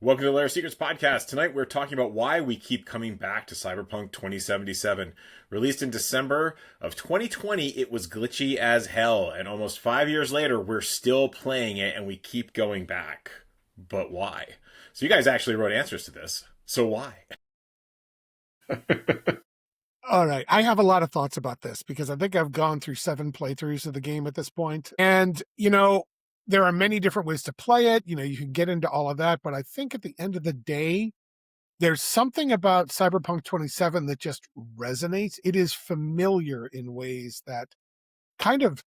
Welcome to the Lair of Secrets podcast. Tonight we're talking about why we keep coming back to Cyberpunk 2077. Released in December of 2020, it was glitchy as hell, and almost 5 years later, we're still playing it and we keep going back. But why? So you guys actually wrote answers to this. So why? All right. I have a lot of thoughts about this because I think I've gone through 7 playthroughs of the game at this point. And, there are many different ways to play it. You can get into all of that. But I think at the end of the day, there's something about Cyberpunk 27 that just resonates. It is familiar in ways that kind of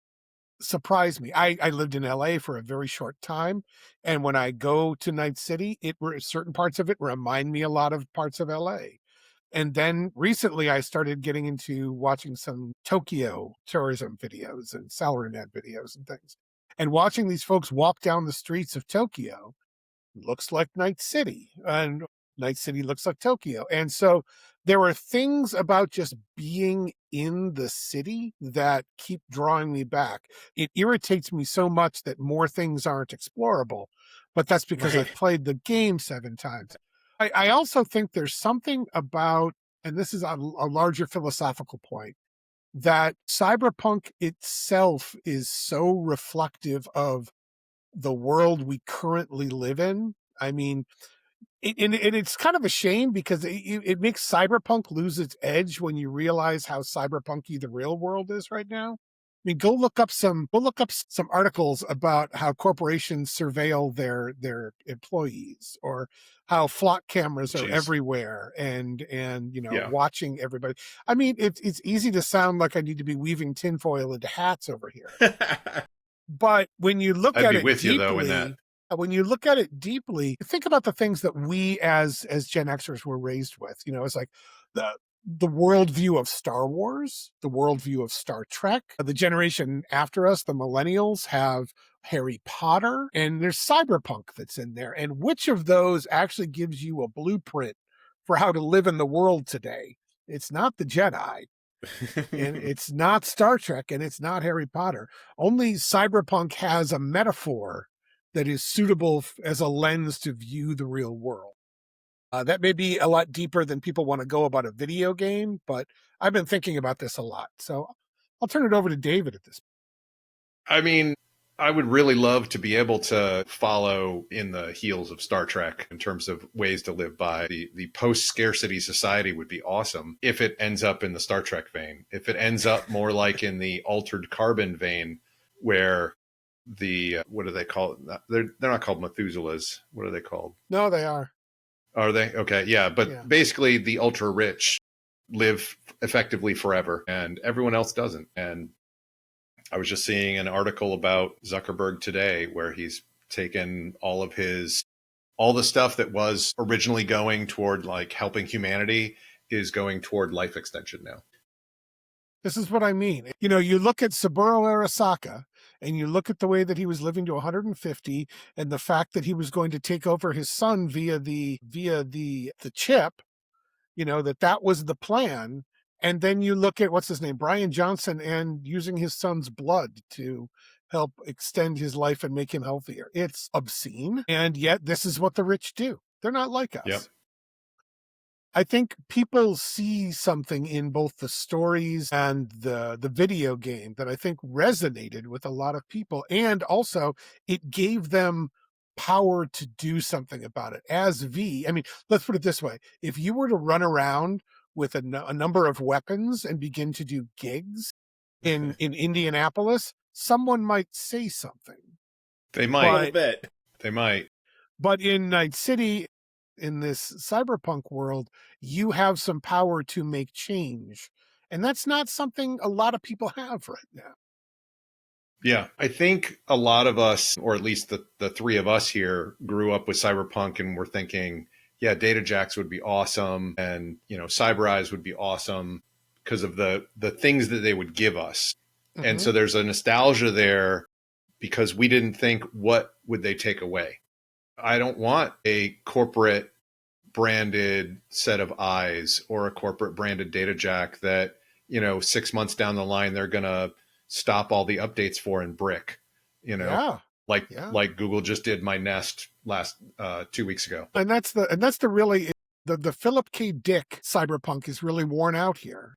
surprise me. I lived in LA for a very short time. And when I go to Night City, certain parts of it remind me a lot of parts of LA. And then recently I started getting into watching some Tokyo tourism videos and SalaryNet videos and things. And watching these folks walk down the streets of Tokyo looks like Night City, and Night City looks like Tokyo. And so there are things about just being in the city that keep drawing me back. It irritates me so much that more things aren't explorable, but that's because Right. I've played the game 7 times. I also think there's something about, and this is a larger philosophical point, that cyberpunk itself is so reflective of the world we currently live in. I mean, and it's kind of a shame because it makes cyberpunk lose its edge when you realize how cyberpunky the real world is right now. I mean, go look up some articles about how corporations surveil their employees, or how flock cameras are Jeez. everywhere and Yeah. watching everybody. I mean, it's easy to sound like I need to be weaving tinfoil into hats over here. But when you look I'd at be it with you though in that. deeply, think about the things that we as Gen Xers were raised with. It's like the the worldview of Star Wars, the worldview of Star Trek. The generation after us, the millennials, have Harry Potter, and there's cyberpunk that's in there. And which of those actually gives you a blueprint for how to live in the world today? It's not the Jedi, and it's not Star Trek, and it's not Harry Potter. Only cyberpunk has a metaphor that is suitable as a lens to view the real world. That may be a lot deeper than people want to go about a video game, but I've been thinking about this a lot. So I'll turn it over to David at this I mean, I would really love to be able to follow in the heels of Star Trek in terms of ways to live by. The post scarcity society would be awesome if it ends up in the Star Trek vein. If it ends up more like in the altered carbon vein, where the what do they call it? They're not called Methuselahs. What are they called? No, they are. Are they? Okay, yeah. Yeah. But basically, the ultra rich live effectively forever, and everyone else doesn't. And I was just seeing an article about Zuckerberg today where he's taken all the stuff that was originally going toward like helping humanity is going toward life extension now. This is what I mean. You look at Saburo Arasaka, and you look at the way that he was living to 150, and the fact that he was going to take over his son via the chip, that was the plan. And then you look at, what's his name, Brian Johnson, and using his son's blood to help extend his life and make him healthier. It's obscene. And yet this is what the rich do. They're not like us. Yep. I think people see something in both the stories and the video game that I think resonated with a lot of people. And also it gave them power to do something about it. As V, I mean, let's put it this way. If you were to run around with a number of weapons and begin to do gigs in Indianapolis, someone might say something. They A might. little bit. They might. But in Night City, in this cyberpunk world, you have some power to make change. And that's not something a lot of people have right now. Yeah. I think a lot of us, or at least the three of us here, grew up with Cyberpunk and were thinking, yeah, data jacks would be awesome. And, Cyber Eyes would be awesome because of the things that they would give us. Mm-hmm. And so there's a nostalgia there because we didn't think, what would they take away? I don't want a corporate branded set of eyes or a corporate branded data jack that, 6 months down the line, they're going to stop all the updates for in brick. Yeah. Yeah. like Google just did my Nest last 2 weeks ago. And that's the really the Philip K. Dick cyberpunk is really worn out here.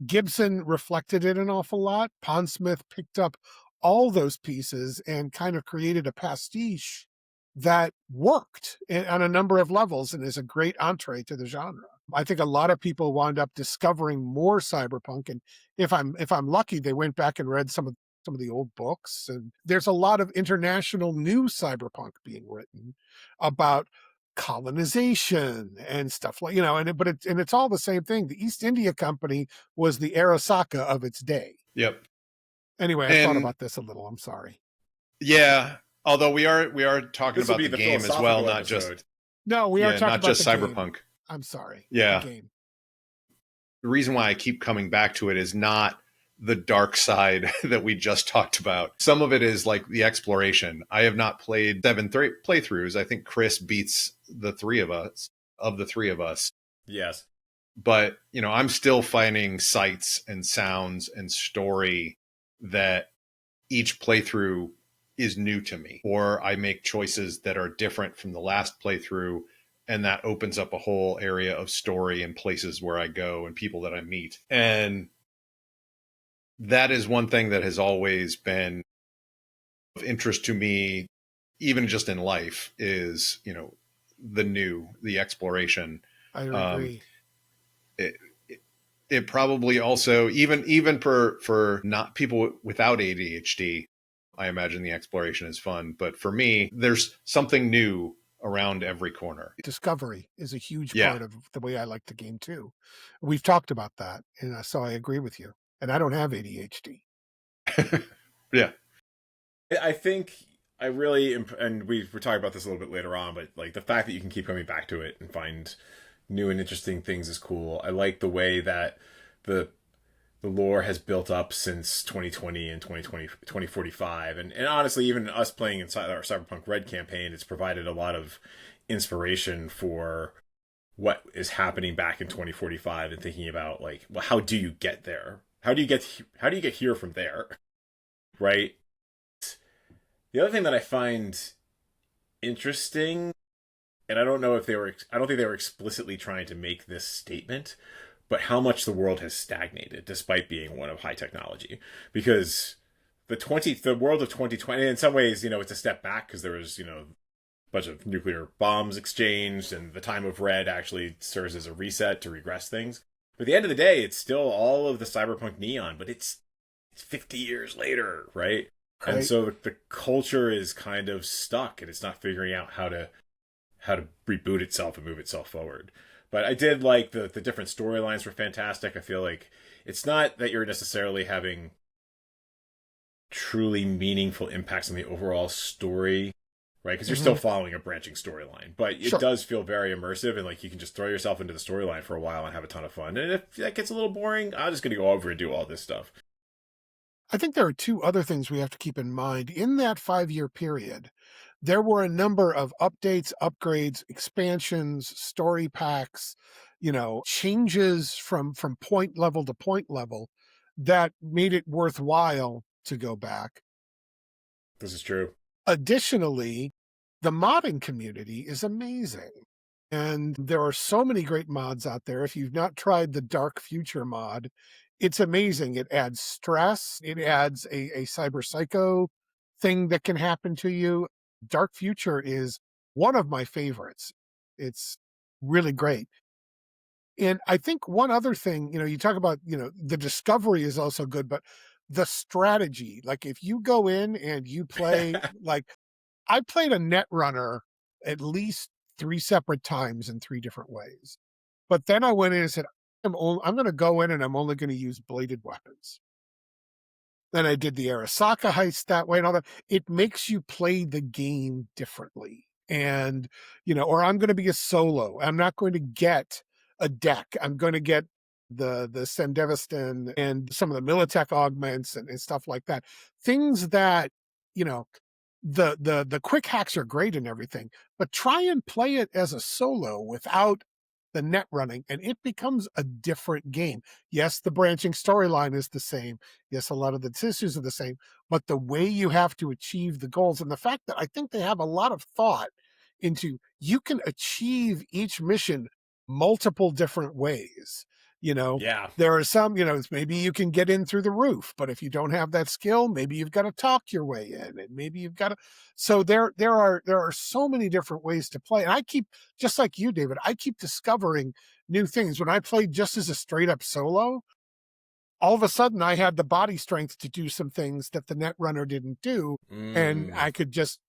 Gibson reflected it an awful lot. Pondsmith picked up all those pieces and kind of created a pastiche that worked on a number of levels and is a great entree to the genre. I think a lot of people wound up discovering more cyberpunk, and if I'm lucky, they went back and read some of the old books. And there's a lot of international new cyberpunk being written about colonization and stuff like, and it's all the same thing. The East India Company was the Arasaka of its day. Yep. Anyway, I thought And about this a little. I'm sorry. yeah, although we are talking This will about be the the game as well, philosophical not episode. just No, we are talking not about just the game. Cyberpunk. I'm sorry. Yeah. The game. The reason why I keep coming back to it is not the dark side that we just talked about. Some of it is like the exploration. I have not played 7 playthroughs. I think Chris beats the three of us. Yes. But, I'm still finding sights and sounds and story that each playthrough is new to me, or I make choices that are different from the last playthrough. And that opens up a whole area of story and places where I go and people that I meet. And that is one thing that has always been of interest to me, even just in life, is, the exploration. I agree. It probably also, even for not people without ADHD, I imagine the exploration is fun. But for me, there's something new around every corner. Discovery is a huge Yeah. part of the way I like the game too. We've talked about that, and so I agree with you. And I don't have ADHD. Yeah. I think I really, and we're talking about this a little bit later on, but like the fact that you can keep coming back to it and find new and interesting things is cool. I like the way that the lore has built up since 2020 and 2045. And honestly, even us playing inside our Cyberpunk Red campaign, it's provided a lot of inspiration for what is happening back in 2045 and thinking about like, well, how do you get there? How do you get here from there? Right? The other thing that I find interesting, and I don't think they were explicitly trying to make this statement, but how much the world has stagnated despite being one of high technology. Because the world of 2020, in some ways, it's a step back because there was, a bunch of nuclear bombs exchanged, and the time of Red actually serves as a reset to regress things. But at the end of the day, it's still all of the cyberpunk neon, but it's 50 years later, right? Right. And so the culture is kind of stuck, and it's not figuring out how to reboot itself and move itself forward. But I did like the different storylines were fantastic. I feel like it's not that you're necessarily having truly meaningful impacts on the overall story, right? Because you're still following a branching storyline, but it does feel very immersive, and like you can just throw yourself into the storyline for a while and have a ton of fun. And if that gets a little boring, I'm just going to go over and do all this stuff. I think there are two other things we have to keep in mind. In that 5-year period, there were a number of updates, upgrades, expansions, story packs, changes from point level to point level that made it worthwhile to go back. This is true. Additionally, the modding community is amazing. And there are so many great mods out there. If you've not tried the Dark Future mod, it's amazing. It adds stress. It adds a cyber psycho thing that can happen to you. Dark Future is one of my favorites. It's really great. And I think one other thing, you talk about, the discovery is also good, but the strategy, like if you go in and you play, like I played a Netrunner at least 3 separate times in 3 different ways. But then I went in and said, I'm going to go in and I'm only going to use bladed weapons. Then I did the Arasaka heist that way and all that. It makes you play the game differently. And, or I'm going to be a solo. I'm not going to get a deck. I'm going to get the Sandevistan and some of the Militech augments and stuff like that. Things that, the quick hacks are great and everything, but try and play it as a solo without the net running, and it becomes a different game. Yes, the branching storyline is the same. Yes, a lot of the issues are the same, but the way you have to achieve the goals and the fact that I think they have a lot of thought into you can achieve each mission multiple different ways. You know, Yeah. there are some, maybe you can get in through the roof, but if you don't have that skill, maybe you've got to talk your way in, and maybe you've got to. So there are so many different ways to play, and I keep, just like you, David, I keep discovering new things. When I played just as a straight up solo, all of a sudden I had the body strength to do some things that the Netrunner didn't do. And I could just,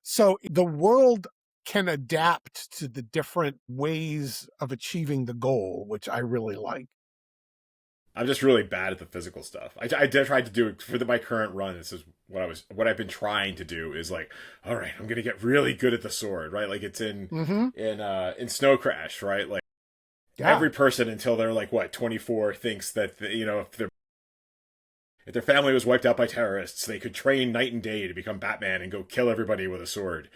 so the world can adapt to the different ways of achieving the goal, which I really like. I'm just really bad at the physical stuff. I did try to do it for my current run. This is what I've been trying to do is like, all right, I'm gonna get really good at the sword, right? Like it's in Snow Crash, right? Like every person until they're like 24 thinks that if their family was wiped out by terrorists, they could train night and day to become Batman and go kill everybody with a sword.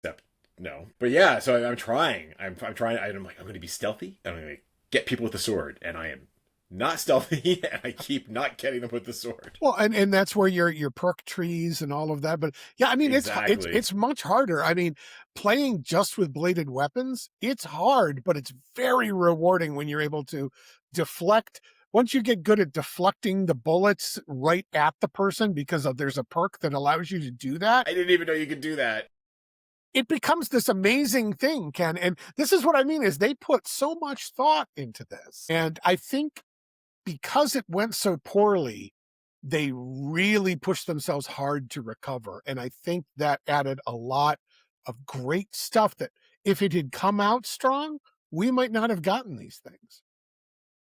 Except no, but yeah. So I'm trying. I'm trying. I'm like I'm going to be stealthy. I'm going to get people with the sword, and I am not stealthy, and I keep not getting them with the sword. Well, and that's where your perk trees and all of that. But yeah, I mean, Exactly. it's much harder. I mean, playing just with bladed weapons, it's hard, but it's very rewarding when you're able to deflect. Once you get good at deflecting the bullets right at the person because there's a perk that allows you to do that. I didn't even know you could do that. It becomes this amazing thing, Ken. And this is what I mean is they put so much thought into this. And I think because it went so poorly, they really pushed themselves hard to recover. And I think that added a lot of great stuff that if it had come out strong, we might not have gotten these things.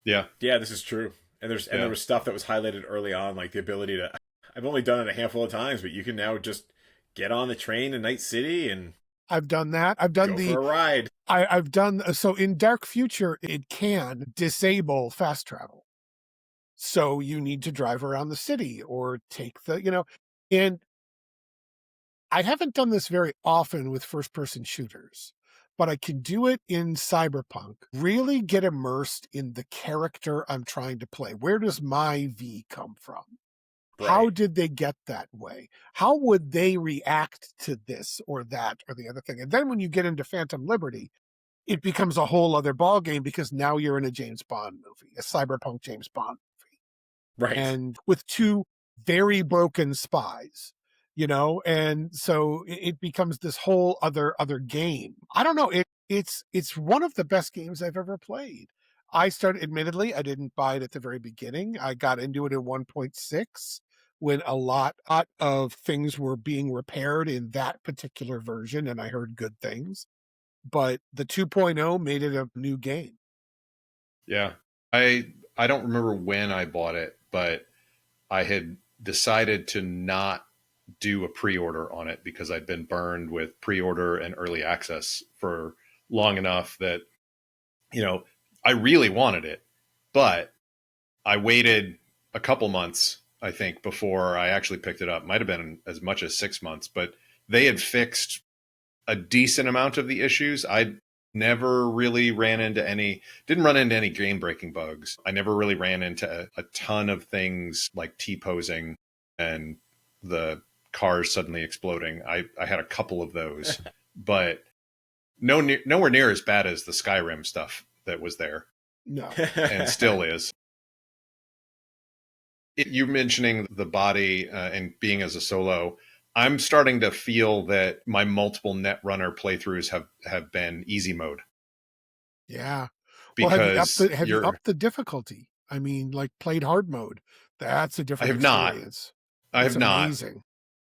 Yeah. Yeah, this is true. And there was stuff that was highlighted early on, like the ability to. I've only done it a handful of times, but you can now just get on the train in Night City and. I've done that. I've done for a ride. I've done so in Dark Future. It can disable fast travel, so you need to drive around the city or take and I haven't done this very often with first-person shooters, but I can do it in Cyberpunk. Really get immersed in the character I'm trying to play. Where does my V come from? Right. How did they get that way? How would they react to this or that or the other thing? And then when you get into Phantom Liberty, it becomes a whole other ballgame because now you're in a James Bond movie, a cyberpunk James Bond movie. Right. And with two very broken spies, and so it becomes this whole other game. I don't know. It's one of the best games I've ever played. Admittedly, I didn't buy it at the very beginning. I got into it in 1.6 when a lot of things were being repaired in that particular version, and I heard good things. But the 2.0 made it a new game. Yeah. I don't remember when I bought it, but I had decided to not do a pre-order on it because I'd been burned with pre-order and early access for long enough that, I really wanted it, but I waited a couple months, I think, before I actually picked it up. Might have been as much as 6 months, but they had fixed a decent amount of the issues. I never really didn't run into any game-breaking bugs. I never really ran into a ton of things like T-posing and the cars suddenly exploding. I had a couple of those, but nowhere near as bad as the Skyrim stuff that was there. No. And still is. You mentioning the body and being as a solo, I'm starting to feel that my multiple Netrunner playthroughs have been easy mode. Yeah. Because have you upped the difficulty? I mean, like played hard mode. That's a different experience. I have not. Amazing.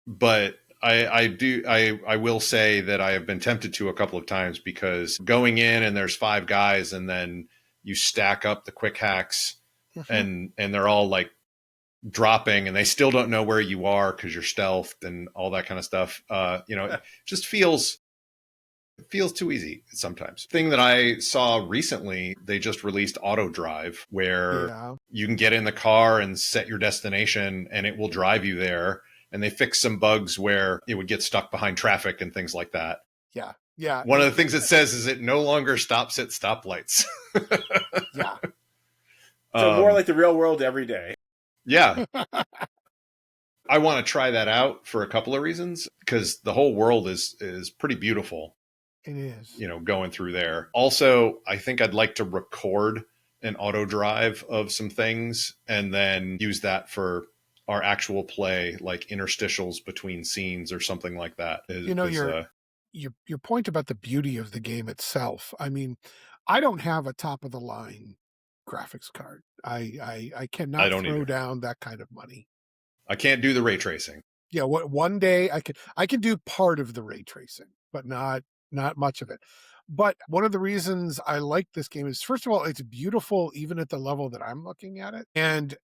But I will say that I have been tempted to a couple of times because going in and there's 5 guys and then you stack up the quick hacks and they're all like dropping and they still don't know where you are because you're stealthed and all that kind of stuff. It just feels too easy sometimes. Thing that I saw recently, they just released auto drive where you can get in the car and set your destination and it will drive you there. And they fixed some bugs where it would get stuck behind traffic and things like that. Yeah. Yeah. One of the things it says is it no longer stops at stoplights. Yeah. So more like the real world every day. Yeah. I want to try that out for a couple of reasons, because the whole world is pretty beautiful. It is. Going through there. Also, I think I'd like to record an auto drive of some things and then use that for our actual play, like interstitials between scenes or something like that. Your point about the beauty of the game itself. I mean, I don't have a top of the line graphics card. I I cannot don't throw either. down that kind of money. I can't do the ray tracing. Yeah, one day I can do part of the ray tracing, but not much of it. But one of the reasons I like this game is, first of all, it's beautiful even at the level that I'm looking at it, and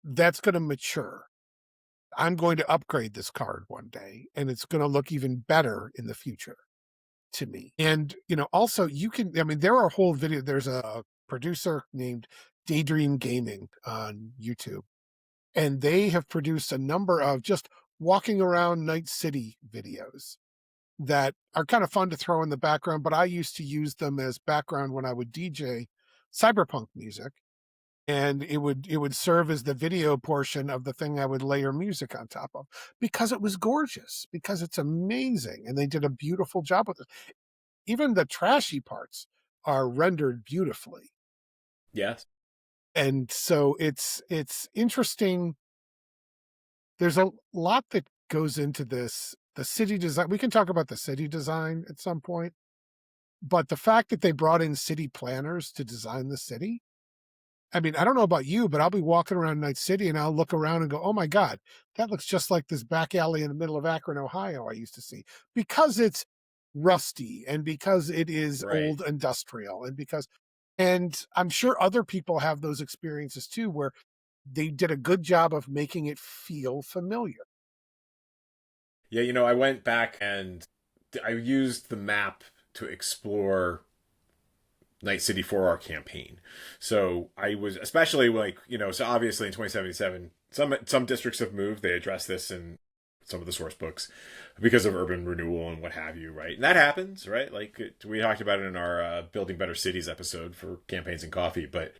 that's going to mature. I'm going to upgrade this card one day, and it's going to look even better in the future to me. And also I mean, there are whole video. There's a producer named Daydream Gaming on YouTube, and they have produced a number of just walking around Night City videos that are kind of fun to throw in the background, but I used to use them as background when I would DJ cyberpunk music, and it would serve as the video portion of the thing I would layer music on top of, because it was gorgeous, because it's amazing, and they did a beautiful job with it. Even the trashy parts are rendered beautifully. Yes. And so it's interesting. There's a lot that goes into this. The city design, we can talk about the city design at some point, but the fact that they brought in city planners to design the city, I mean, I don't know about you, but I'll be walking around Night City and I'll look around and go, oh my God, that looks just like this back alley in the middle of Akron, Ohio I used to see, because it's rusty and because it is Right. old industrial, and I'm sure other people have those experiences too, where they did a good job of making it feel familiar. Yeah, I went back and I used the map to explore Night City for our campaign. So I was especially so obviously in 2077, some districts have moved. They address this in some of the source books because of urban renewal and what have you, right? And that happens, right? Like we talked about it in our Building Better Cities episode for Campaigns and Coffee, but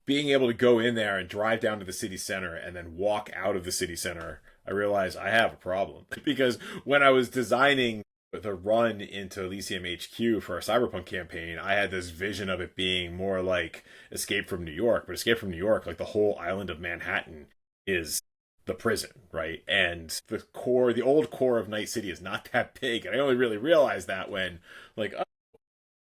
being able to go in there and drive down to the city center and then walk out of the city center, I realized I have a problem. Because when I was designing the run into Elysium HQ for our Cyberpunk campaign, I had this vision of it being more like Escape from New York. But Escape from New York, like the whole island of Manhattan is the prison, right? And the old core of Night City is not that big. And I only really realized that when,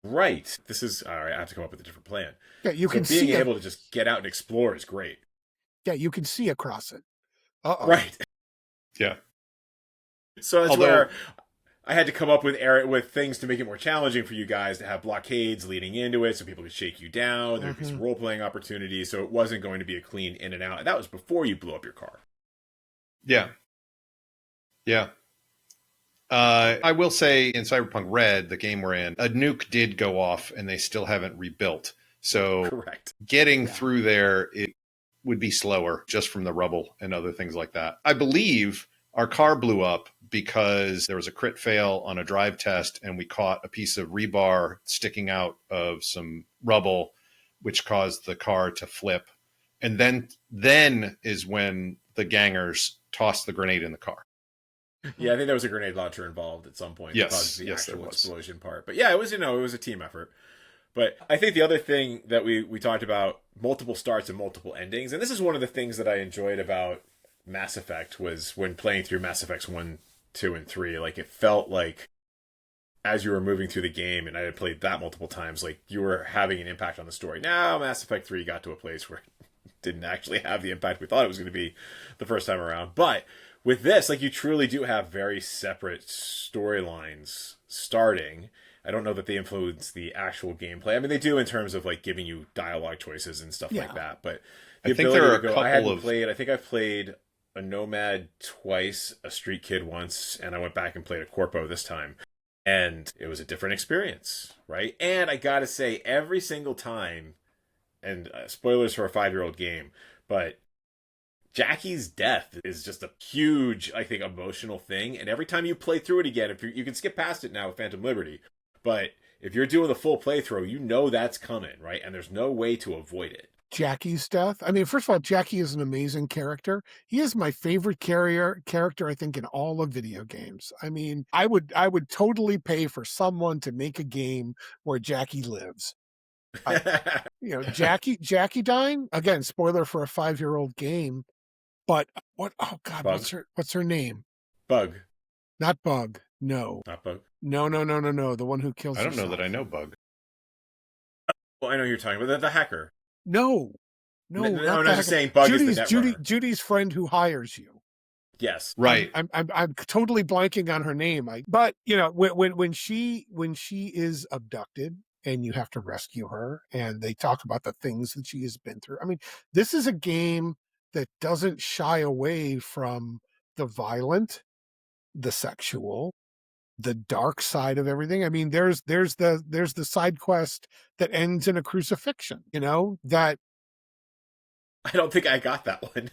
right, this is, all right, I have to come up with a different plan. Yeah, you So can being see able to just get out and explore is great. Yeah, you can see across it. Uh-oh. Right. Yeah. So that's where I had to come up with things to make it more challenging for you guys, to have blockades leading into it so people could shake you down. There'd be some role-playing opportunities, so it wasn't going to be a clean in and out. And that was before you blew up your car. Yeah. Yeah. I will say in Cyberpunk Red, the game we're in, a nuke did go off and they still haven't rebuilt. So Correct. Getting through there, it would be slower just from the rubble and other things like that. I believe our car blew up because there was a crit fail on a drive test and we caught a piece of rebar sticking out of some rubble, which caused the car to flip. And then is when the gangers tossed the grenade in the car. Yeah, I think there was a grenade launcher involved at some point. Yes, that caused the yes, actual there was. explosion part. But yeah, it was it was a team effort. But I think the other thing that we talked about, multiple starts and multiple endings, and this is one of the things that I enjoyed about Mass Effect, was when playing through Mass Effects 1, 2, and 3, like it felt like as you were moving through the game, and I had played that multiple times, like you were having an impact on the story. Now Mass Effect 3 got to a place where it didn't actually have the impact we thought it was going to be the first time around. But with this, like you truly do have very separate storylines starting. I don't know that they influence the actual gameplay. I mean, they do in terms of like giving you dialogue choices and stuff like that. But I think there are a couple I think I've played a Nomad twice, a Street Kid once, and I went back and played a Corpo this time. And it was a different experience, right? And I gotta say, every single time, and spoilers for a 5-year-old game, but Jackie's death is just a huge, I think, emotional thing. And every time you play through it again, if you can skip past it now with Phantom Liberty, but if you're doing the full playthrough, you know that's coming, right? And there's no way to avoid it. Jackie's death. I mean, first of all, Jackie is an amazing character. He is my favorite character, I think, in all of video games. I mean, I would totally pay for someone to make a game where Jackie lives. Jackie dying again. Spoiler for a 5-year-old game, but what? Oh God, Bug. what's her name? Bug. Not Bug. No. Not Bug. No. The one who kills. I don't herself. know that I know Bug. Well, I know who you're talking about the hacker. No, I'm not just saying Bug is the Netrunner. Judy's friend who hires you. Yes, right. I'm totally blanking on her name. But you know, when she is abducted and you have to rescue her, and they talk about the things that she has been through. I mean, this is a game that doesn't shy away from the violent, the sexual, the dark side of everything. I mean, there's the side quest that ends in a crucifixion, you know, that I don't think I got that one.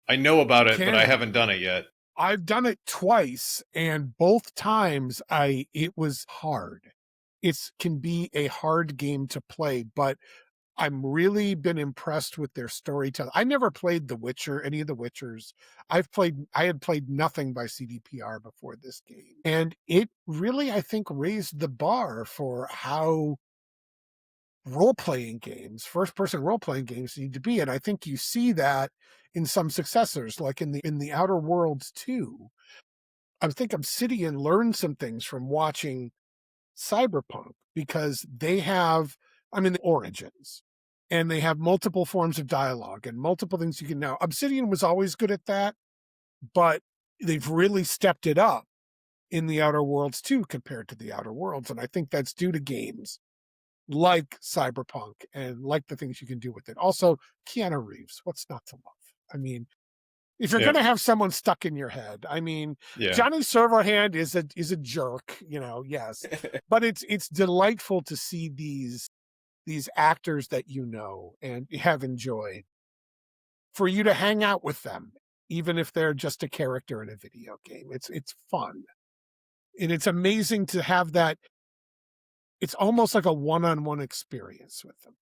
I know about it, but I haven't done it yet. I've done it twice, and both times it was hard. It can be a hard game to play, but I'm really been impressed with their storytelling. I never played The Witcher, any of the Witchers. I had played nothing by CDPR before this game. And it really, I think, raised the bar for how role-playing games, first-person role-playing games need to be. And I think you see that in some successors, like in the Outer Worlds 2. I think Obsidian learned some things from watching Cyberpunk, because they have, the origins, and they have multiple forms of dialogue and multiple things you can know. Obsidian was always good at that, but they've really stepped it up in the Outer Worlds too, compared to the Outer Worlds. And I think that's due to games like Cyberpunk and like the things you can do with it. Also, Keanu Reeves, what's not to love? I mean, if you're going to have someone stuck in your head, I mean, Johnny Silverhand is a jerk, you know, yes, but it's delightful to see these actors that you know and have enjoyed, for you to hang out with them, even if they're just a character in a video game. It's fun, and it's amazing to have that. It's almost like a one-on-one experience with them.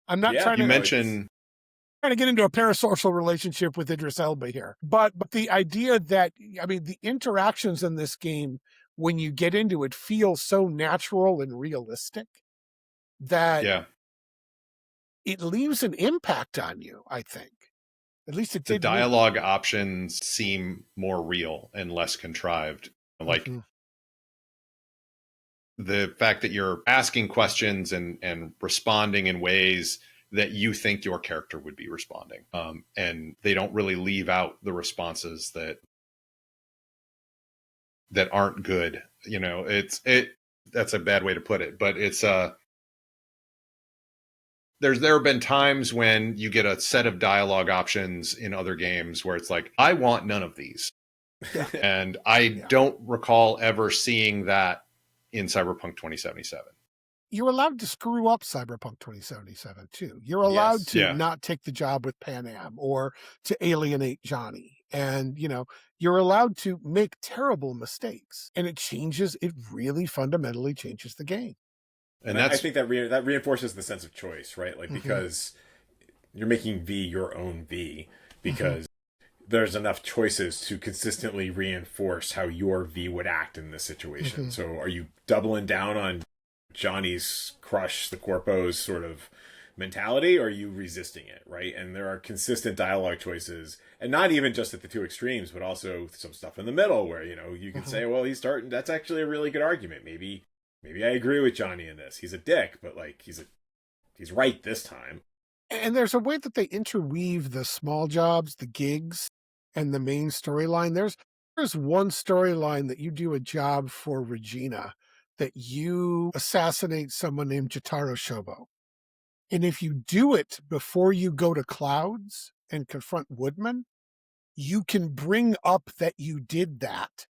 I'm not trying to get into a parasocial relationship with Idris Elba here. But the idea that, the interactions in this game, when you get into it, feel so natural and realistic that it leaves an impact on you, I think. At least it did. The dialogue options seem more real and less contrived. Like the fact that you're asking questions and responding in ways that you think your character would be responding. And they don't really leave out the responses that aren't good. You know, that's a bad way to put it, but it's there have been times when you get a set of dialogue options in other games where it's like, I want none of these. And I don't recall ever seeing that in Cyberpunk 2077. You're allowed to screw up Cyberpunk 2077 too. You're allowed to not take the job with Pan Am, or to alienate Johnny. And, you know, you're allowed to make terrible mistakes, and it really fundamentally changes the game. And I think that reinforces the sense of choice, right? Like, because you're making V your own V, because there's enough choices to consistently reinforce how your V would act in this situation. So are you doubling down on Johnny's crush the corpos sort of mentality, or are you resisting it, right? And there are consistent dialogue choices, and not even just at the two extremes, but also some stuff in the middle where, you know, you can say, well, that's actually a really good argument. Maybe I agree with Johnny in this. He's a dick, but like he's right this time. And there's a way that they interweave the small jobs, the gigs, and the main storyline. There's one storyline that you do a job for Regina, that you assassinate someone named Jotaro Shobo. And if you do it before you go to Clouds and confront Woodman, you can bring up that you did that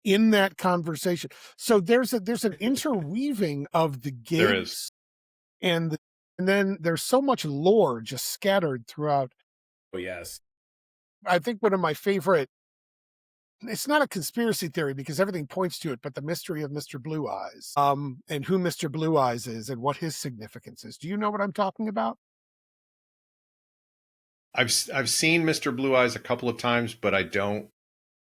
in that conversation. So there's an interweaving of the gigs. There is. And then there's so much lore just scattered throughout. Oh, yes. I think one of my favorite, it's not a conspiracy theory because everything points to it, but the mystery of Mr. Blue Eyes, and who Mr. Blue Eyes is and what his significance is. Do you know what I'm talking about? I've seen Mr. Blue Eyes a couple of times, but I don't,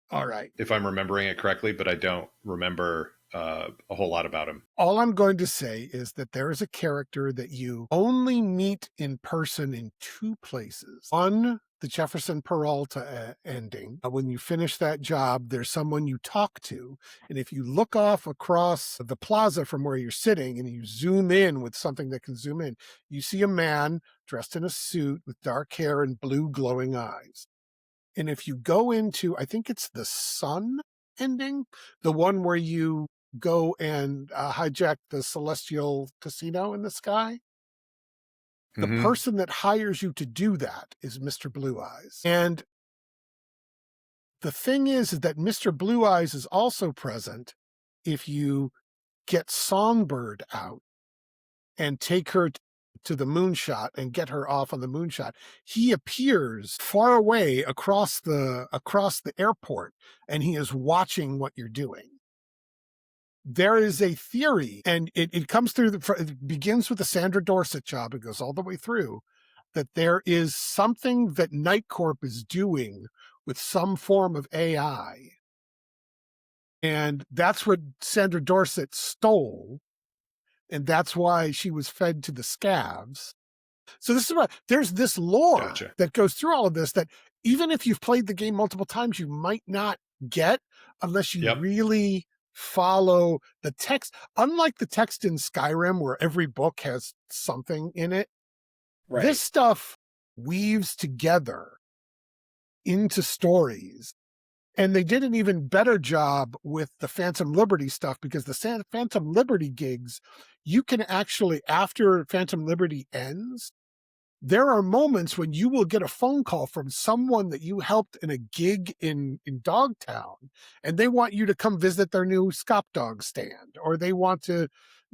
All right. if I'm remembering it correctly, but I don't remember a whole lot about him. All I'm going to say is that there is a character that you only meet in person in two places. One, the Jefferson Peralta ending. When you finish that job, there's someone you talk to. And if you look off across the plaza from where you're sitting and you zoom in with something that can zoom in, you see a man dressed in a suit with dark hair and blue glowing eyes. And if you go into, I think it's the Sun ending, the one where you go and hijack the Celestial Casino in the sky, the Mhm. person that hires you to do that is Mr. Blue Eyes. And the thing is that Mr. Blue Eyes is also present if you get Songbird out and take her to the moonshot and get her off on the moonshot. He appears far away across the airport, and he is watching what you're doing. There is a theory, and it comes through, it begins with the Sandra Dorset job, it goes all the way through, that there is something that Night Corp is doing with some form of AI. And that's what Sandra Dorset stole. And that's why she was fed to the scavs. So this is what, there's this lore Gotcha. that goes through all of this that even if you've played the game multiple times, you might not get unless you Yep. really follow the text. Unlike the text in Skyrim, where every book has something in it, Right. this stuff weaves together into stories. And they did an even better job with the Phantom Liberty stuff, because the Phantom Liberty gigs, you can actually, after Phantom Liberty ends, there are moments when you will get a phone call from someone that you helped in a gig in Dogtown, and they want you to come visit their new Scop Dog stand, or they want to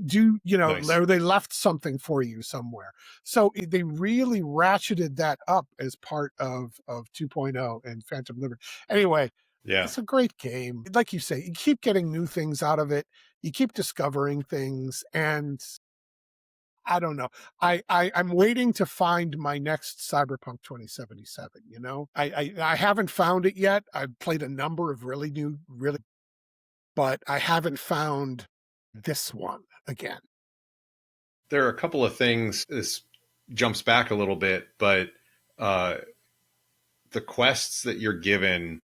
do, Nice. or they left something for you somewhere. So they really ratcheted that up as part of 2.0 and Phantom Liberty. Anyway, Yeah. it's a great game. Like you say, you keep getting new things out of it. You keep discovering things, and I don't know. I'm waiting to find my next Cyberpunk 2077. I haven't found it yet. I've played a number of but I haven't found this one again. There are a couple of things. This jumps back a little bit, but the quests that you're given,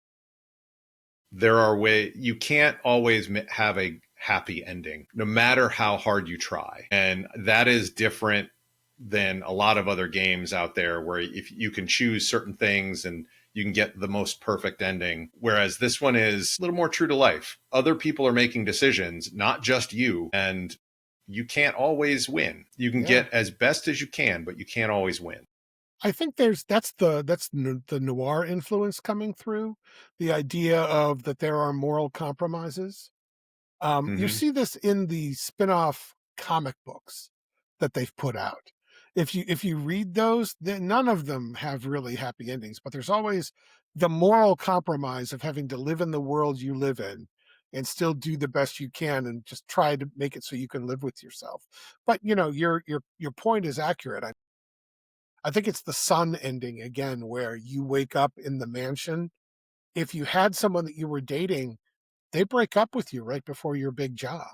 there are you can't always have a happy ending, no matter how hard you try. And that is different than a lot of other games out there, where if you can choose certain things and you can get the most perfect ending. Whereas this one is a little more true to life. Other people are making decisions, not just you. And you can't always win. You can get as best as you can, but you can't always win. I think that's the noir influence coming through, the idea of that there are moral compromises. You see this in the spin-off comic books that they've put out. If you read those, none of them have really happy endings, but there's always the moral compromise of having to live in the world you live in and still do the best you can and just try to make it so you can live with yourself. But your point is accurate. I think it's the Sun ending again, where you wake up in the mansion. If you had someone that you were dating, they break up with you right before your big job.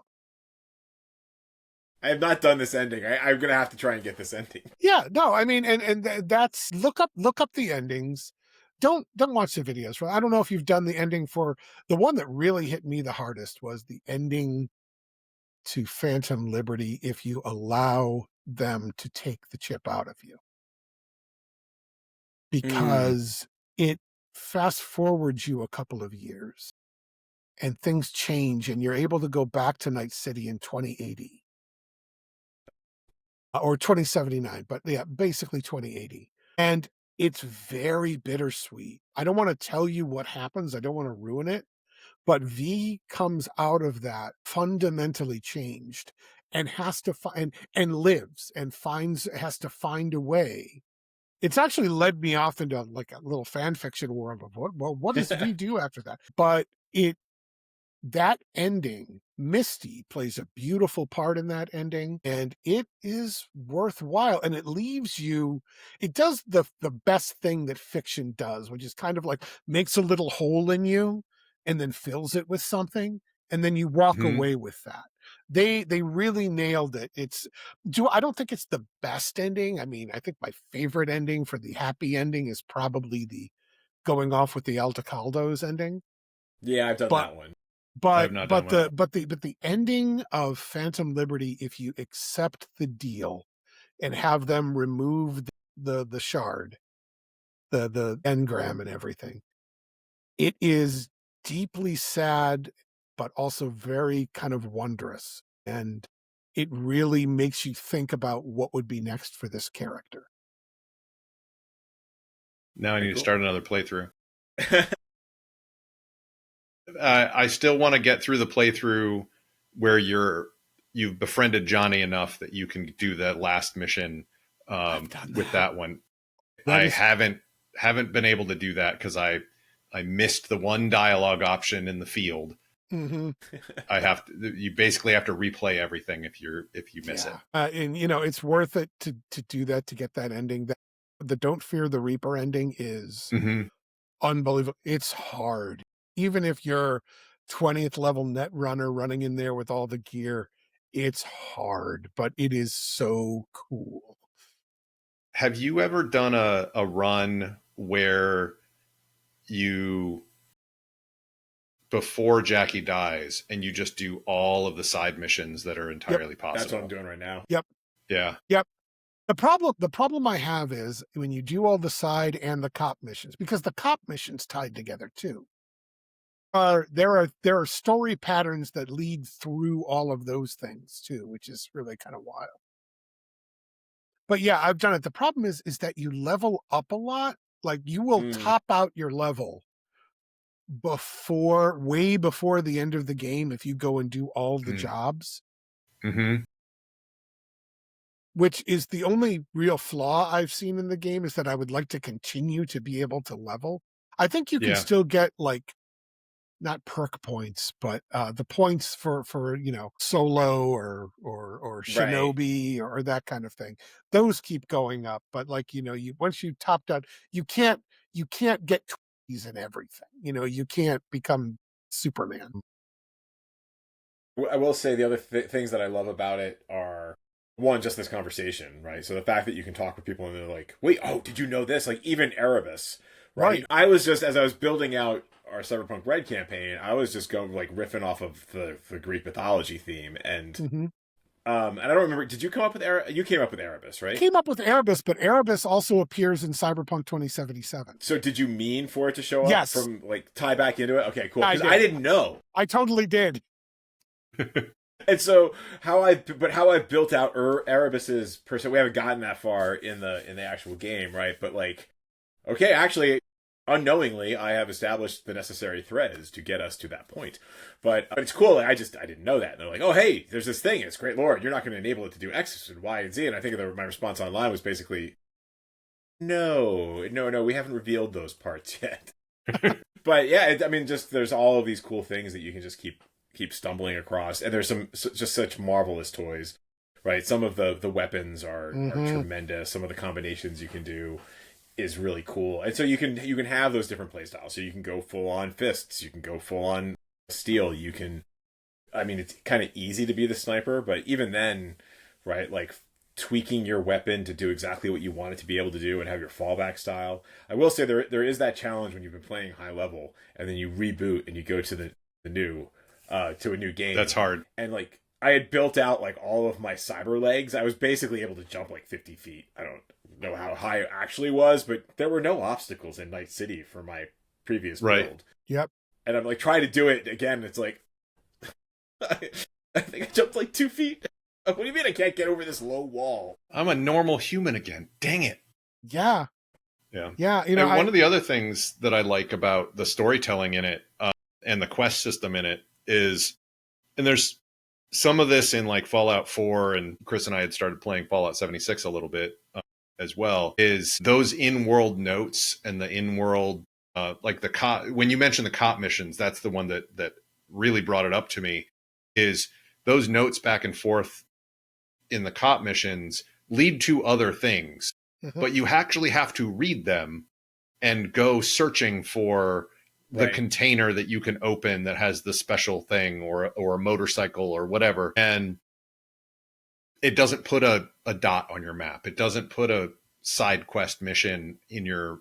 I have not done this ending. I'm gonna have to try and get this ending. Yeah, no, I mean, and that's look up the endings. Don't watch the videos. I don't know if you've done the ending for the one that really hit me the hardest was the ending to Phantom Liberty. If you allow them to take the chip out of you, because it fast forwards you a couple of years and things change and you're able to go back to Night City in 2080 or 2079, but yeah, basically 2080. And it's very bittersweet. I don't want to tell you what happens. I don't want to ruin it, but V comes out of that fundamentally changed and has to find and lives and has to find a way It's actually led me off into like a little fan fiction world of what does V do after that? But that ending, Misty plays a beautiful part in that ending, and it is worthwhile. And it leaves you, it does the best thing that fiction does, which is kind of like makes a little hole in you and then fills it with something, and then you walk Mhm. away with that. They really nailed it. I don't think it's the best ending. I mean, I think my favorite ending for the happy ending is probably the going off with the Altacaldos ending. Yeah, I've done But that one. I have not done well. but the ending of Phantom Liberty, if you accept the deal and have them remove the shard, the engram and everything, it is deeply sad, but also very kind of wondrous. And it really makes you think about what would be next for this character. Now I Very need to cool. start another playthrough. I still want to get through the playthrough where you've befriended Johnny enough that you can do that last mission I've done with that. that one. That I is haven't been able to do that because I missed the one dialogue option in the field. mhm. You basically have to replay everything if you miss it. And it's worth it to do that, to get that ending. That the Don't Fear the Reaper ending is Mm-hmm. unbelievable. It's hard. Even if you're 20th level net runner running in there with all the gear, it's hard, but it is so cool. Have you ever done a run where you before Jackie dies and you just do all of the side missions that are entirely possible? That's what I'm doing right now. Yep. Yeah. Yep. The problem I have is when you do all the side and the cop missions, because the cop missions tied together too. There are story patterns that lead through all of those things too, which is really kind of wild. But yeah, I've done it. The problem is that you level up a lot. Like you will Mm, top out your level way before the end of the game if you go and do all the jobs, Mm-hmm. which is the only real flaw I've seen in the game, is that I would like to continue to be able to level. I think you can Yeah. still get like not perk points, but the points for solo or right. shinobi or that kind of thing. Those keep going up, but like you once you topped out, you can't get 20s and everything. You can't become Superman. I will say the other things that I love about it are one, just this conversation, right? So the fact that you can talk with people and they're like, "Wait, oh, did you know this?" Like even Erebus, right? Right. I was just as I was building out our Cyberpunk Red campaign, I was just going like riffing off of the Greek mythology theme, Hmm. and I don't remember. Did you come up with You came up with Erebus, right? Came up with Erebus, but Erebus also appears in Cyberpunk 2077. So did you mean for it to show up Yes, from like tie back into it? Okay, cool. I Because I did. didn't know. I totally did. And so how I built out Erebus's person, we haven't gotten that far in the actual game, right? But like, okay, actually, unknowingly, I have established the necessary threads to get us to that point. But it's cool. I didn't know that. And they're like, oh hey, there's this thing. It's great, Lord. You're not going to enable it to do X and Y and Z. And I think my response online was basically, no, no, no, we haven't revealed those parts yet. But yeah, I mean, just there's all of these cool things that you can just keep stumbling across, and there's just such marvelous toys, right? Some of the weapons are Hmm. tremendous. Some of the combinations you can do is really cool, and so you can have those different play styles. So you can go full on fists, you can go full on steel. You can, I mean, it's kind of easy to be the sniper, but even then, right? Like tweaking your weapon to do exactly what you want it to be able to do and have your fallback style. I will say there is that challenge when you've been playing high level and then you reboot and you go to the new to a new game. That's hard. And like I had built out like all of my cyber legs. I was basically able to jump like 50 feet. I don't know how high it actually was, but there were no obstacles in Night City for my previous Right. build. Yep. And I'm like trying to do it again. It's like I think I jumped like 2 feet. What do you mean I can't get over this low wall? I'm a normal human again. Dang it. Yeah. Yeah. Yeah. And one of the other things that I like about the storytelling in it and the quest system in it is, and there's some of this in like Fallout 4, and Chris and I had started playing Fallout 76 a little bit as well, is those in-world notes and the in-world, like the cop. When you mentioned the cop missions, that's the one that really brought it up to me. Is those notes back and forth in the cop missions lead to other things, but you actually have to read them and go searching for the container that you can open that has the special thing or a motorcycle or whatever. And it doesn't put a dot on your map. It doesn't put a side quest mission in your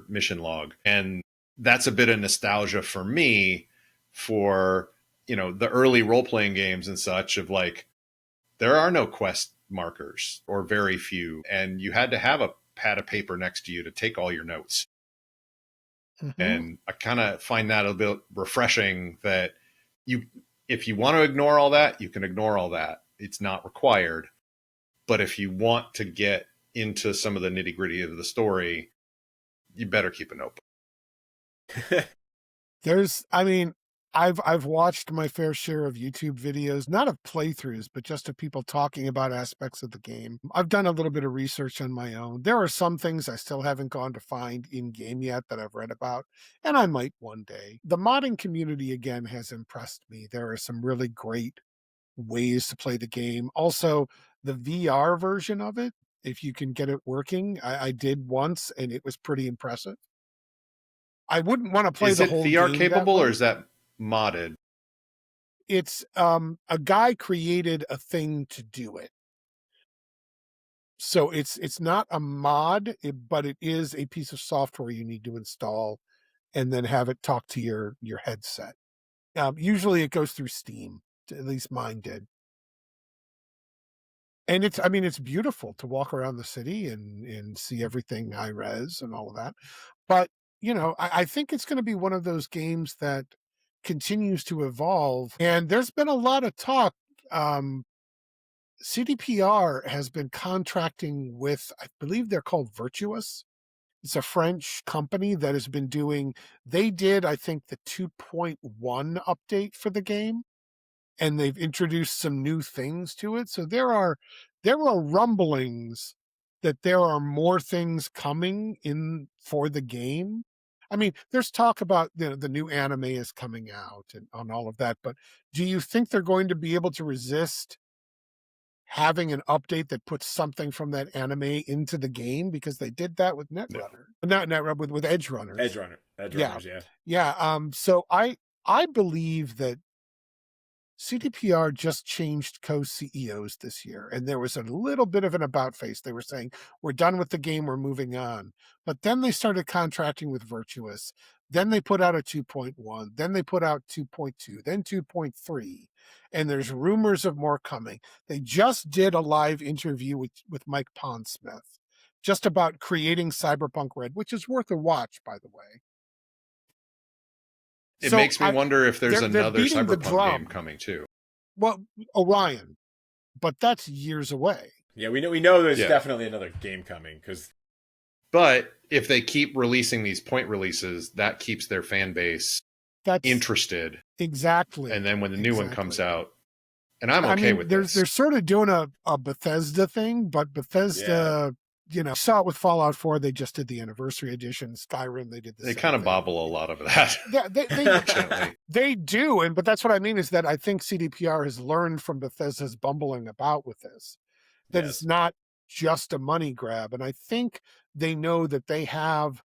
mission log. And that's a bit of nostalgia for me for, the early role-playing games and such, of like, there are no quest markers or very few. And you had to have a pad of paper next to you to take all your notes. And I kind of find that a bit refreshing that if you want to ignore all that, you can ignore all that. It's not required. But if you want to get into some of the nitty gritty of the story, you better keep a notebook. I've watched my fair share of YouTube videos, not of playthroughs, but just of people talking about aspects of the game. I've done a little bit of research on my own. There are some things I still haven't gone to find in game yet that I've read about, and I might one day. The modding community, again, has impressed me. There are some really great ways to play the game. Also, the VR version of it, if you can get it working, I did once, and it was pretty impressive. I wouldn't want to play the whole game. Is it VR capable, or is that modded? It's a guy created a thing to do it. So it's not a mod, but it is a piece of software you need to install and then have it talk to your headset. Usually it goes through Steam. At least mine did. And it's beautiful to walk around the city and see everything high res and all of that. But, I think it's going to be one of those games that continues to evolve. And there's been a lot of talk. CDPR has been contracting with, I believe they're called Virtuous. It's a French company that has been they did, I think, the 2.1 update for the game. And they've introduced some new things to it. So there are rumblings that there are more things coming in for the game. There's talk about the new anime is coming out and on all of that, but do you think they're going to be able to resist having an update that puts something from that anime into the game? Because they did that with Netrunner, not Netrunner, with Edge Runners. Edge Runners, yeah. Yeah. So I believe that CDPR just changed co-CEOs this year, and there was a little bit of an about face. They were saying, we're done with the game, we're moving on. But then they started contracting with Virtuous. Then they put out a 2.1. Then they put out 2.2, then 2.3. And there's rumors of more coming. They just did a live interview with Mike Pondsmith, just about creating Cyberpunk Red, which is worth a watch, by the way. It makes me wonder if there's another Cyberpunk game coming too. Well, Orion, but that's years away. Yeah, we know there's definitely another game coming. But if they keep releasing these point releases, that keeps their fan base interested. Exactly. And then when the new one comes out, and I'm okay with this. They're sort of doing a Bethesda thing, but Bethesda... saw it with Fallout 4. They just did the anniversary edition. Skyrim, they did the same kind of thing. bobble a lot of that. Yeah, they do. But that's what I mean is that I think CDPR has learned from Bethesda's bumbling about with this, that it's not just a money grab. And I think they know that they have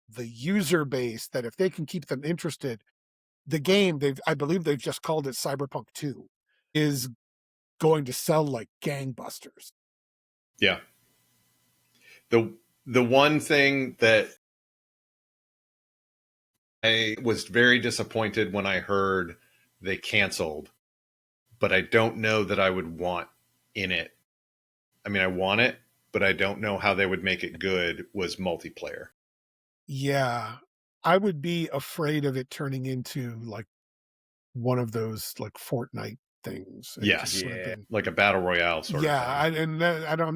the user base, that if they can keep them interested, the game, I believe they've just called it Cyberpunk 2, is going to sell like gangbusters. Yeah. The one thing that I was very disappointed when I heard they canceled, but I don't know that I would want in it. I want it, but I don't know how they would make it good, was multiplayer. Yeah. I would be afraid of it turning into like one of those like Fortnite things. Yes, like a battle royale sort of thing.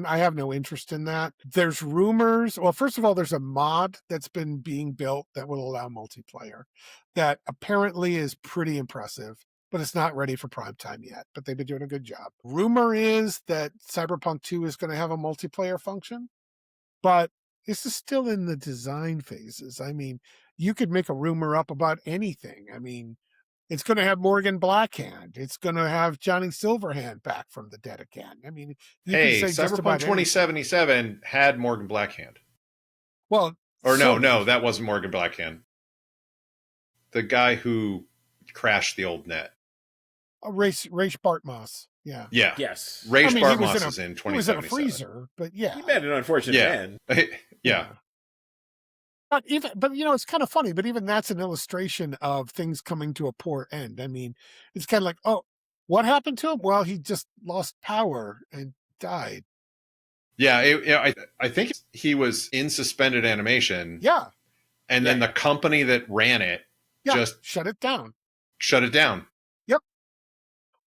I have no interest in that. There's rumors. Well, first of all, there's a mod that's been being built that will allow multiplayer that apparently is pretty impressive, but it's not ready for prime time yet, but they've been doing a good job. Rumor is that Cyberpunk 2 is going to have a multiplayer function. But this is still in the design phases. I mean, you could make a rumor up about anything. I mean, it's going to have Morgan Blackhand. It's going to have Johnny Silverhand back from the dead again. I mean, you can Hey, say just Cyberpunk about anything. 2077 had Morgan Blackhand. Well, Or sort no, of. that wasn't Morgan Blackhand. The guy who crashed the old net. Race Bartmoss. Yeah. Yeah. Yes. Raish I mean, Bartmoss is in he was in a 2077. freezer, but yeah. He met an unfortunate Yeah. man. Yeah. But it's kind of funny, but even that's an illustration of things coming to a poor end. I mean, it's kind of like, oh, what happened to him? Well, he just lost power and died. Yeah. I think he was in suspended animation. Yeah. And then the company that ran it just shut it down. Shut it down. Yep.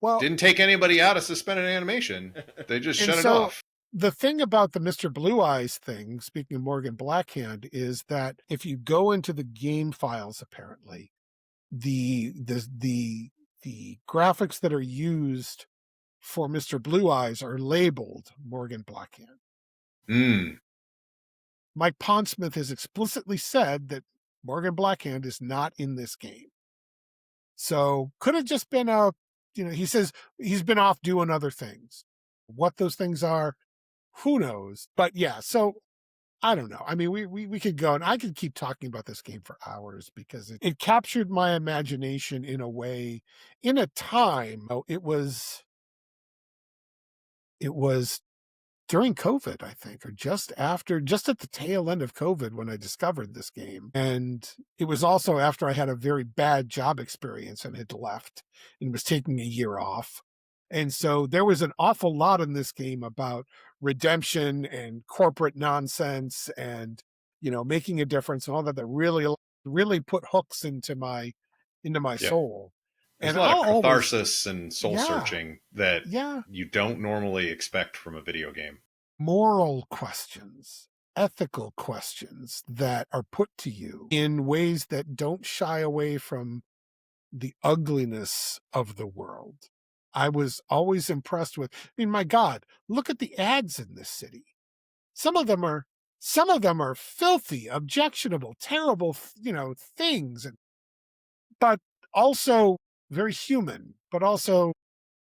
Well, didn't take anybody out of suspended animation. They just shut it off. The thing about the Mr. Blue Eyes thing, speaking of Morgan Blackhand, is that if you go into the game files, apparently, the graphics that are used for Mr. Blue Eyes are labeled Morgan Blackhand. Mike Pondsmith has explicitly said that Morgan Blackhand is not in this game. So could have just been he says he's been off doing other things. What those things are, who knows? But yeah, so I don't know. I mean, we could go, and I could keep talking about this game for hours because it captured my imagination in a way, in a time. It was during COVID, I think, or just at the tail end of COVID when I discovered this game. And it was also after I had a very bad job experience and had left and was taking a year off. And so there was an awful lot in this game about redemption and corporate nonsense and, making a difference and all that really, really put hooks into my soul. There's a lot of catharsis and soul searching that Yeah. you don't normally expect from a video game. Moral questions, ethical questions that are put to you in ways that don't shy away from the ugliness of the world. I was always impressed with, my God, look at the ads in this city. Some of them are filthy, objectionable, terrible, things, but also very human, but also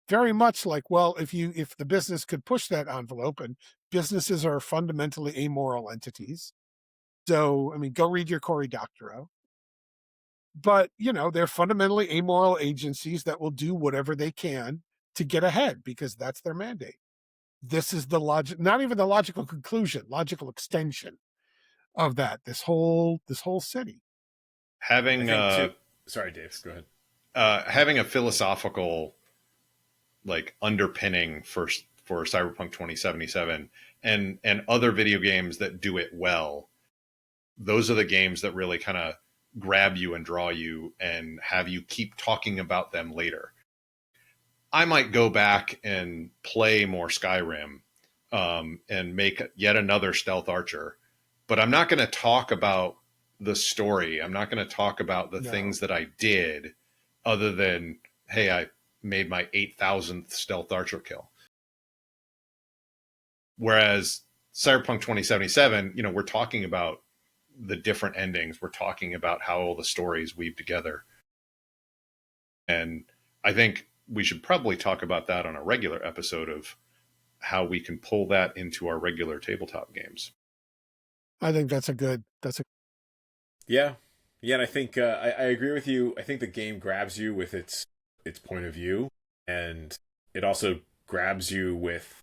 very much like, well, if the business could push that envelope, and businesses are fundamentally amoral entities. So, go read your Cory Doctorow. But, they're fundamentally amoral agencies that will do whatever they can to get ahead because that's their mandate. This is the logic, not even the logical conclusion, logical extension of that, this whole city. Having sorry, Dave, go ahead. Having a philosophical underpinning for Cyberpunk 2077 and other video games that do it well. Those are the games that really kind of grab you and draw you and have you keep talking about them later. I might go back and play more Skyrim and make yet another Stealth Archer, but I'm not going to talk about the story. I'm not going to talk about the things that I did other than, hey, I made my 8,000th Stealth Archer kill. Whereas Cyberpunk 2077, we're talking about the different endings. We're talking about how all the stories weave together. And I think we should probably talk about that on a regular episode of how we can pull that into our regular tabletop games. I think that's a Yeah. Yeah, and I think I agree with you. I think the game grabs you with its point of view, and it also grabs you with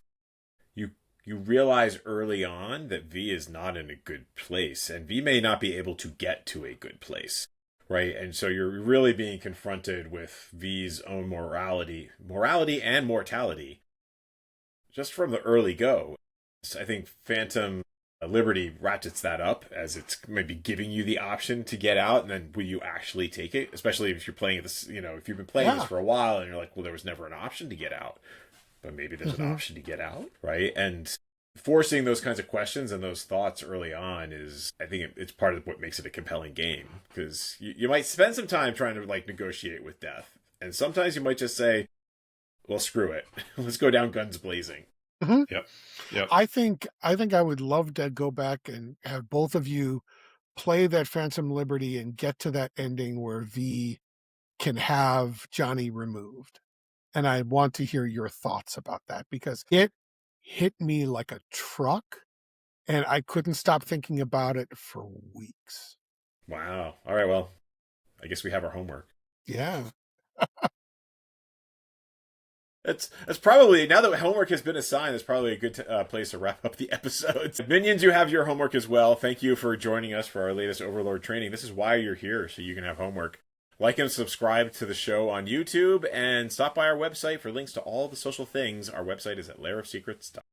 you realize early on that V is not in a good place, and V may not be able to get to a good place, right? And so you're really being confronted with V's own morality and mortality just from the early go. I think Phantom Liberty ratchets that up as it's maybe giving you the option to get out, and then will you actually take it? Especially if you're playing this, if you've been playing this for a while and you're like, well, there was never an option to get out, but maybe there's an option to get out, right? And forcing those kinds of questions and those thoughts early on is, I think it's part of what makes it a compelling game, because you might spend some time trying to negotiate with death, and sometimes you might just say, well, screw it, let's go down guns blazing. Mhm. Yep. Yep. I think I would love to go back and have both of you play that Phantom Liberty and get to that ending where V can have Johnny removed. And I want to hear your thoughts about that because it hit me like a truck and I couldn't stop thinking about it for weeks. Wow. All right. Well, I guess we have our homework. Yeah. That's probably, now that homework has been assigned, that's probably a good place to wrap up the episodes. Minions, you have your homework as well. Thank you for joining us for our latest Overlord training. This is why you're here, so you can have homework. Like and subscribe to the show on YouTube, and stop by our website for links to all the social things. Our website is at lairofsecrets.com.